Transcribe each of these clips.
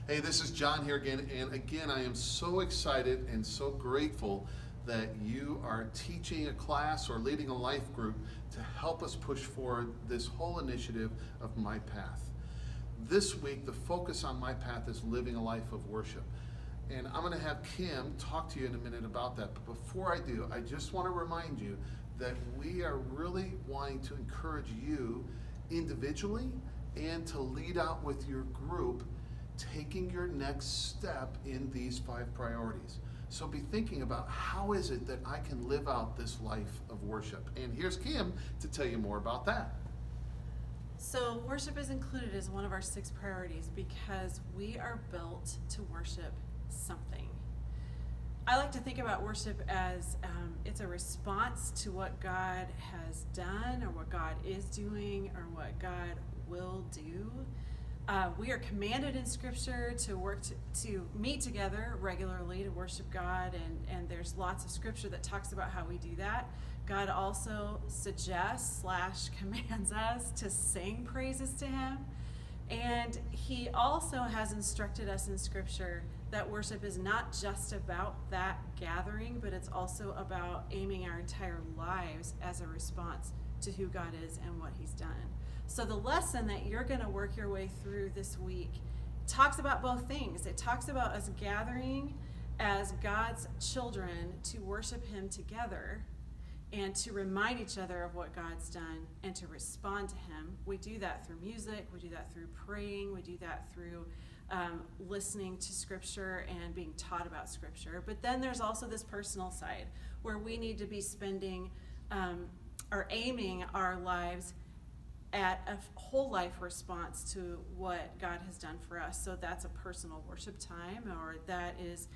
Hey, this is John here again, and again, I am so excited and so grateful that you are teaching a class or leading a life group to help us push forward this whole initiative of MyPath. This week, the focus on MyPath is living a life of worship. And I'm going to have Kim talk to you in a minute about that. But before I do, I just want to remind you that we are really wanting to encourage you individually and to lead out with your group, taking your next step in these 5 priorities. So be thinking about, how is it that I can live out this life of worship? And here's Kim to tell you more about that. So worship is included as one of our 6 priorities because we are built to worship something. I like to think about worship as it's a response to what God has done or what God is doing or what God will do. We are commanded in Scripture to meet together regularly to worship God, and there's lots of Scripture that talks about how we do that. God also suggests / commands us to sing praises to Him, and He also has instructed us in Scripture that worship is not just about that gathering, but it's also about aiming our entire lives as a response to who God is and what He's done. So the lesson that you're going to work your way through this week talks about both things. It talks about us gathering as God's children to worship Him together and to remind each other of what God's done and to respond to Him. We do that through music, we do that through praying, we do that through listening to Scripture and being taught about Scripture. But then there's also this personal side where we need to be spending or aiming our lives at a whole life response to what God has done for us. So that's a personal worship time, or that is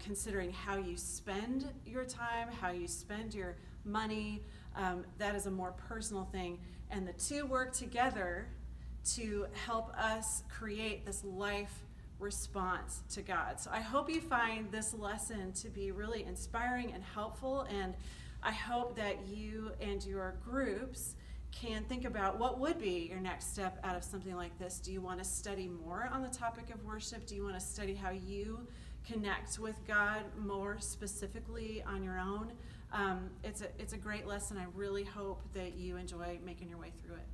considering how you spend your time, how you spend your money. That is a more personal thing. And the two work together to help us create this life response to God. So I hope you find this lesson to be really inspiring and helpful, and I hope that you and your groups can think about what would be your next step out of something like this. Do you want to study more on the topic of worship? Do you want to study how you connect with God more specifically on your own? It's a great lesson. I really hope that you enjoy making your way through it.